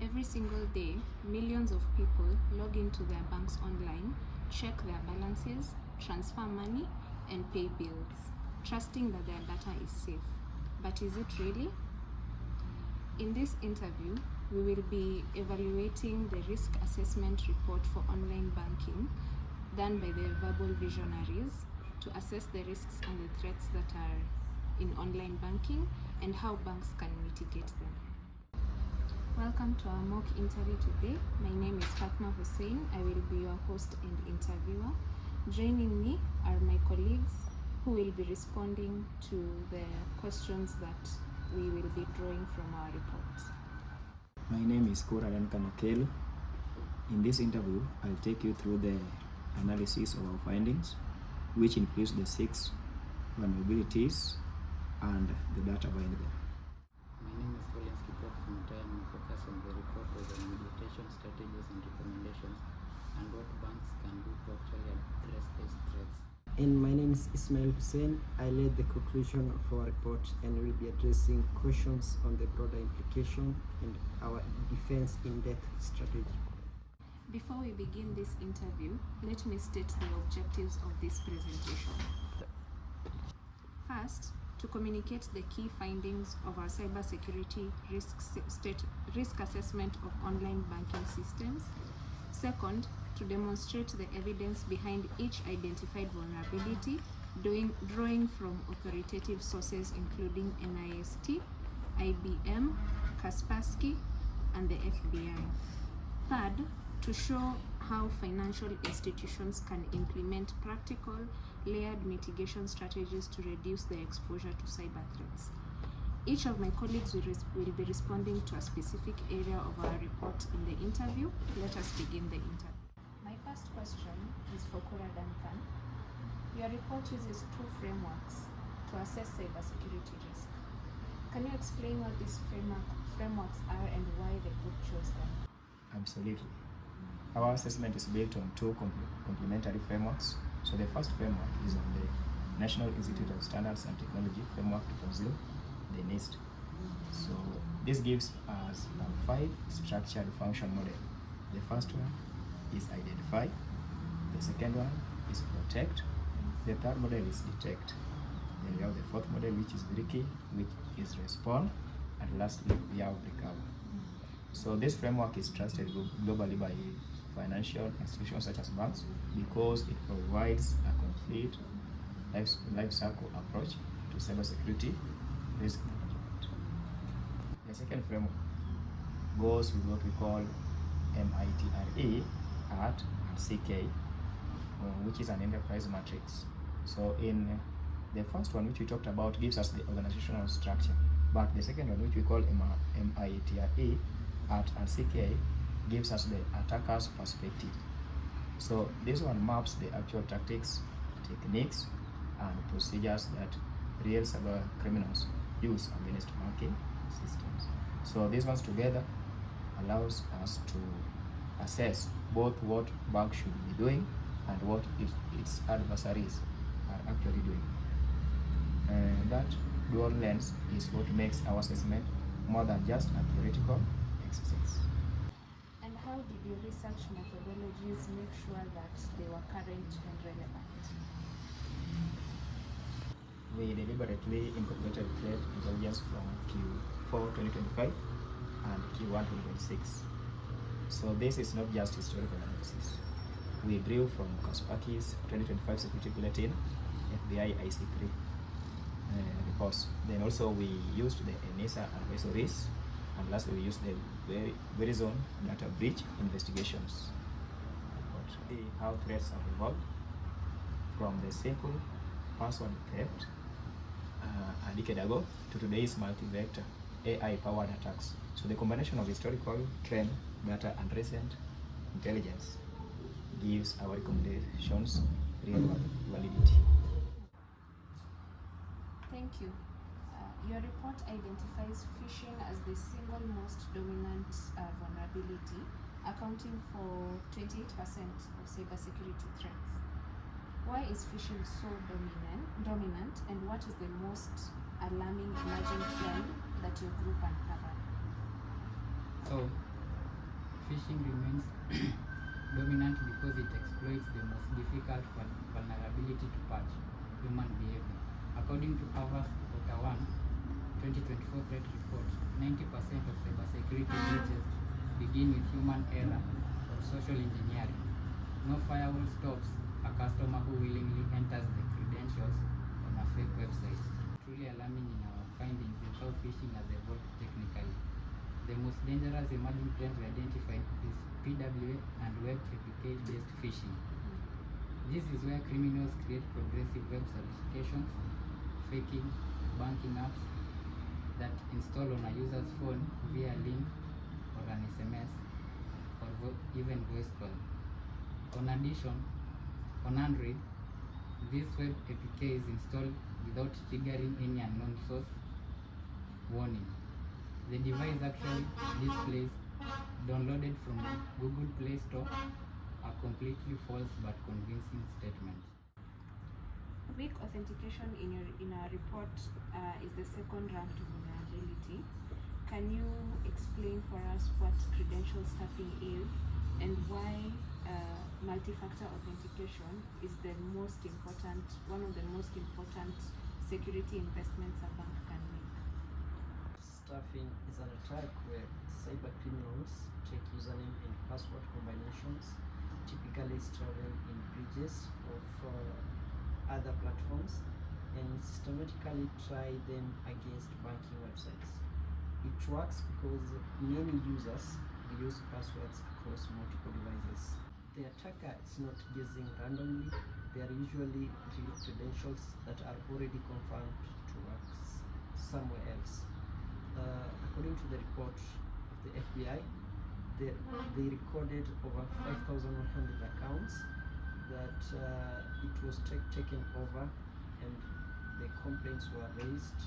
Every single day, millions of people log into their banks online, check their balances, transfer money, and pay bills, trusting that their data is safe. But is it really? In this interview, we will be evaluating the risk assessment report for online banking done by the Verbal Visionaries to assess the risks and the threats that are in online banking and how banks can mitigate them. Welcome to our mock interview today. My name is Fatma Hussein. I will be your host and interviewer. Joining me are my colleagues who will be responding to the questions that we will be drawing from our report. My name is Kuradan Kanokelu. In this interview, I'll take you through the analysis of our findings, which includes the 6 vulnerabilities and the data behind them. My name is Collins Kipok from Taya, and we focus on the report of the mitigation strategies and recommendations and what banks can do to actually address these threats. And my name is Ismail Hussein. I led the conclusion of our report and will be addressing questions on the broader implication and our defense in-depth strategy. Before we begin this interview, let me state the objectives of this presentation. First, to communicate the key findings of our cybersecurity risk assessment of online banking systems. Second, to demonstrate the evidence behind each identified vulnerability, drawing from authoritative sources including NIST, IBM, Kaspersky, and the FBI. Third, to show how financial institutions can implement practical, layered mitigation strategies to reduce their exposure to cyber threats. Each of my colleagues will be responding to a specific area of our report in the interview. Let us begin the interview. My first question is for Kura Duncan. Your report uses 2 frameworks to assess cybersecurity risk. Can you explain what these frameworks are and why the group chose them? Absolutely. Our assessment is built on 2 complementary frameworks. So the first framework is on the National Institute of Standards and Technology Framework 2.0, the NIST. So this gives us a 5 structured function model. The first one is identify, the second one is protect, the third model is detect, then we have the fourth model, which is very key, which is respond, and lastly we have recover. So this framework is trusted globally by financial institutions such as banks because it provides a complete life cycle approach to cybersecurity risk management. The second framework goes with what we call MITRE, ART, and CK, which is an enterprise matrix. So in the first one, which we talked about, gives us the organizational structure, but the second one, which we call MITRE, ART, and CK, gives us the attacker's perspective. So this one maps the actual tactics, techniques, and procedures that real cyber criminals use against banking systems. So these ones together allows us to assess both what banks should be doing and what its adversaries are actually doing. And that dual lens is what makes our assessment more than just a theoretical exercise. And how did your research methodologies make sure that they were current and relevant? We deliberately incorporated threat intelligence from Q4 2025 and Q1 2026. So this is not just historical analysis. We drew from Kaspersky's 2025 Security Bulletin, FBI IC3 reports. Then also we used the NISA advisories, and lastly we used the Verizon data breach investigations report. See how threats have evolved from the simple password theft a decade ago to today's multi-vector AI-powered attacks. So the combination of historical trend data and recent intelligence gives our recommendations real validity. Thank you. Your report identifies phishing as the single most dominant vulnerability, accounting for 28% of cybersecurity threats. Why is phishing so dominant, and what is the most alarming emerging trend that your group uncovered? So Phishing remains dominant because it exploits the most difficult vulnerability to patch: human behavior. According to Avast Q1 2024 threat report, 90% of cybersecurity breaches begin with human error or social engineering. No firewall stops a customer who willingly enters the credentials on a fake website. Truly alarming in our findings is how phishing has evolved technically. The most dangerous emerging trend we identified is PWA and web APK-based phishing. This is where criminals create progressive web applications, faking banking apps that install on a user's phone via link or an SMS or even voice call. On Android, this web APK is installed without triggering any unknown source warning. The device actually displays downloaded from Google Play Store, a completely false but convincing statement. Weak authentication in our report is the second ranked vulnerability. Can you explain for us what credential stuffing is and why multi-factor authentication is one of the most important security investments a bank can make? Stuffing is an attack where cyber criminals take username and password combinations, typically stolen in bridges of other platforms, and systematically try them against banking websites. It works because many users use passwords across multiple devices. The attacker is not guessing randomly. They are usually real credentials that are already confirmed to work somewhere else. According to the report of the FBI, they recorded over 5,100 accounts that it was taken over, and the complaints were raised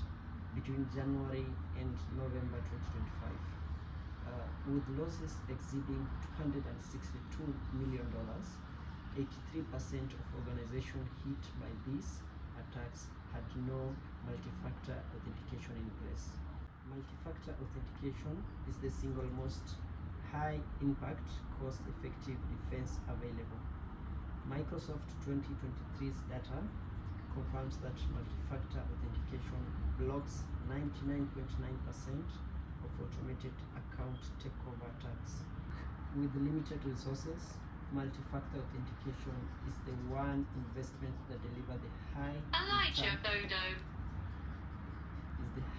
between January and November 2025. With losses exceeding $262 million, 83% of organizations hit by these attacks had no multi-factor authentication in place. Multi-factor authentication is the single most high-impact, cost-effective defense available. Microsoft 2023's data confirms that multi-factor authentication blocks 99.9% of automated account takeover attacks. With limited resources, multi-factor authentication is the one investment that delivers the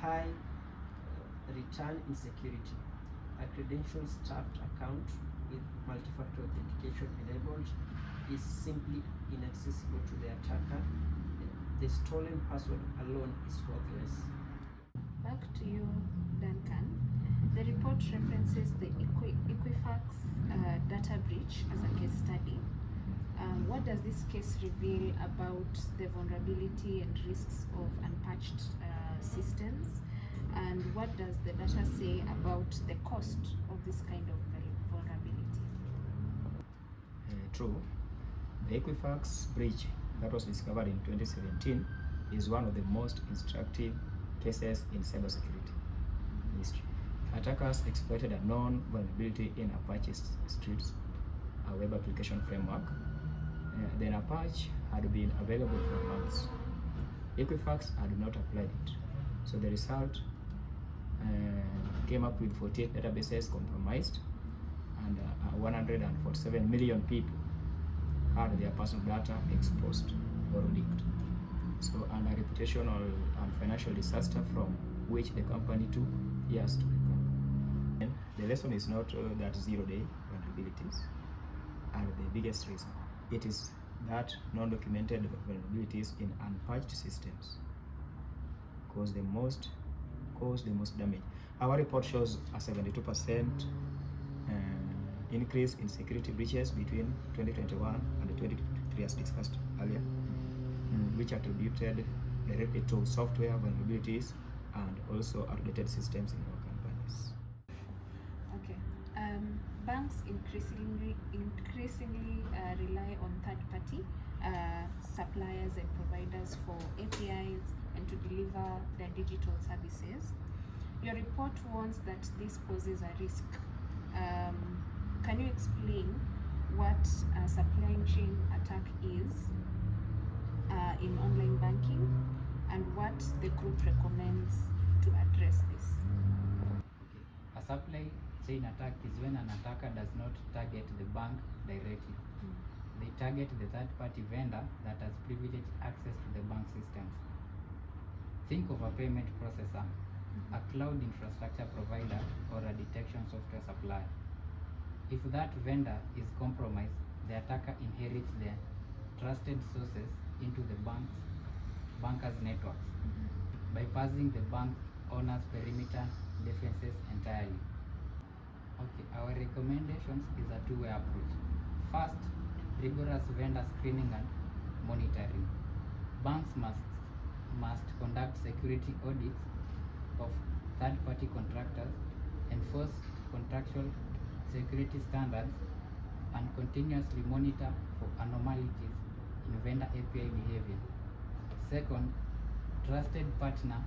high return in security. A credential-stuffed account with multi-factor authentication enabled is simply inaccessible to the attacker. The stolen password alone is worthless. Back to you, Duncan. The report references the Equifax data breach as a case study. What does this case reveal about the vulnerability and risks of unpatched systems? And what does the data say about the cost of this kind of vulnerability? True. The Equifax breach that was discovered in 2017 is one of the most instructive cases in cybersecurity history. Attackers exploited a known vulnerability in Apache Scripts, a web application framework. Then Apache had been available for months. Equifax had not applied it, so the result came up with 48 databases compromised, and 147 million people had their personal data exposed or leaked. So, and a reputational and financial disaster from which the company took years to recover. And the lesson is not that zero-day vulnerabilities are the biggest risk. It is that non-documented vulnerabilities in unpatched systems cause the most damage. Our report shows a 72% increase in security breaches between 2021 and 2023, as discussed earlier, which attributed directly to software vulnerabilities and also outdated systems in our companies. Okay. Banks increasingly rely on third-party suppliers and providers for APIs and to deliver their digital services. Your report warns that this poses a risk. can you explain what a supply chain attack is in online banking and what the group recommends to address this? Okay. A supply chain attack is when an attacker does not target the bank directly. They target the third-party vendor that has privileged access to the bank systems. Think of a payment processor, a cloud infrastructure provider, or a detection software supplier. If that vendor is compromised, the attacker inherits their trusted sources into the bankers' networks, bypassing the bank owner's perimeter defenses entirely. Okay, our recommendations is a two-way approach. First, rigorous vendor screening and monitoring. Banks must conduct security audits of third-party contractors, enforce contractual security standards, and continuously monitor for anomalies in vendor API behavior. Second, trusted partner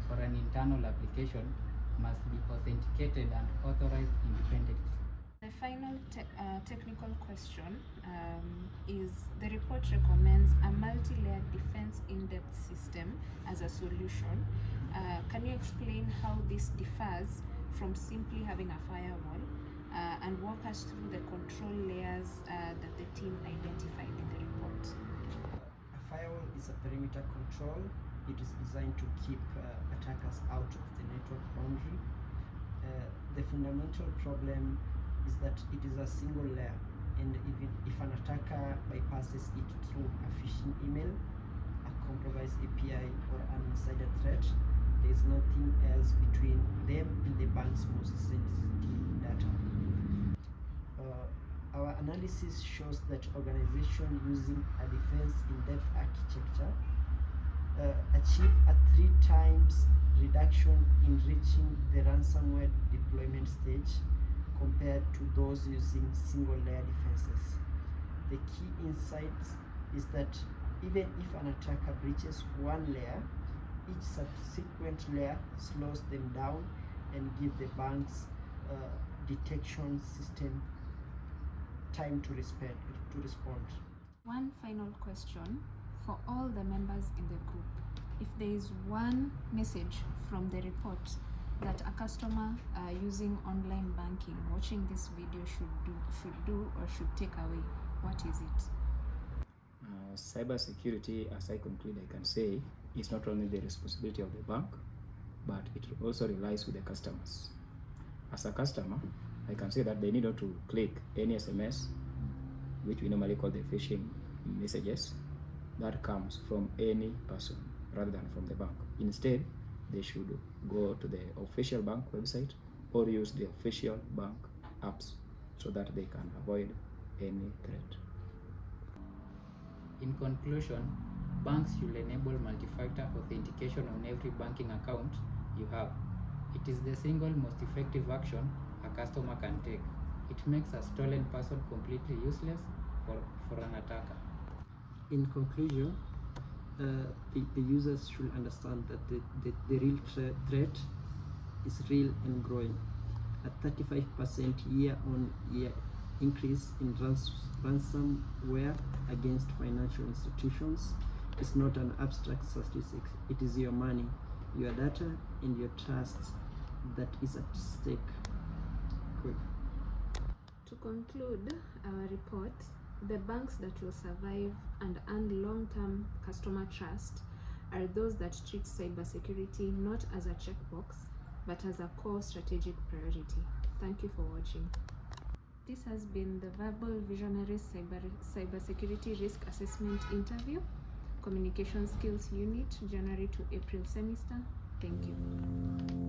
or an internal application must be authenticated and authorized independently. The final technical question is, the report recommends a multi-layered defense in-depth system as a solution. Can you explain how this differs from simply having a firewall, and walk us through the control layers that the team identified in the report? A firewall is a perimeter control. It is designed to keep attackers out of the network boundary. The fundamental problem is that it is a single layer, and even if an attacker bypasses it through a phishing email, a compromised API, or an insider threat, there is nothing else between them and the bank's most sensitive data. Our analysis shows that organizations using a defense in-depth architecture achieve a 3 times reduction in reaching the ransomware deployment stage compared to those using single layer defenses. The key insight is that even if an attacker breaches one layer, each subsequent layer slows them down and gives the bank's detection system time to respond. One final question for all the members in the group. If there is one message from the report that a customer using online banking watching this video should do or should take away, what is it? Cybersecurity, as I conclude, I can say, is not only the responsibility of the bank, but it also relies with the customers. As a customer, I can say that they need not to click any SMS, which we normally call the phishing messages, that comes from any person rather than from the bank. Instead, they should go to the official bank website or use the official bank apps so that they can avoid any threat. In conclusion, banks should enable multi-factor authentication on every banking account you have. It is the single most effective action a customer can take. It makes a stolen person completely useless for an attacker. In conclusion, the users should understand that the real threat is real and growing. A 35% year-on-year increase in ransomware against financial institutions is not an abstract statistic. It is your money, your data, and your trust that is at stake. Quick. To conclude our report, the banks that will survive and earn long-term customer trust are those that treat cybersecurity not as a checkbox, but as a core strategic priority. Thank you for watching. This has been the Verbal Visionaries Cybersecurity Risk Assessment Interview, Communication Skills Unit, January to April semester. Thank you.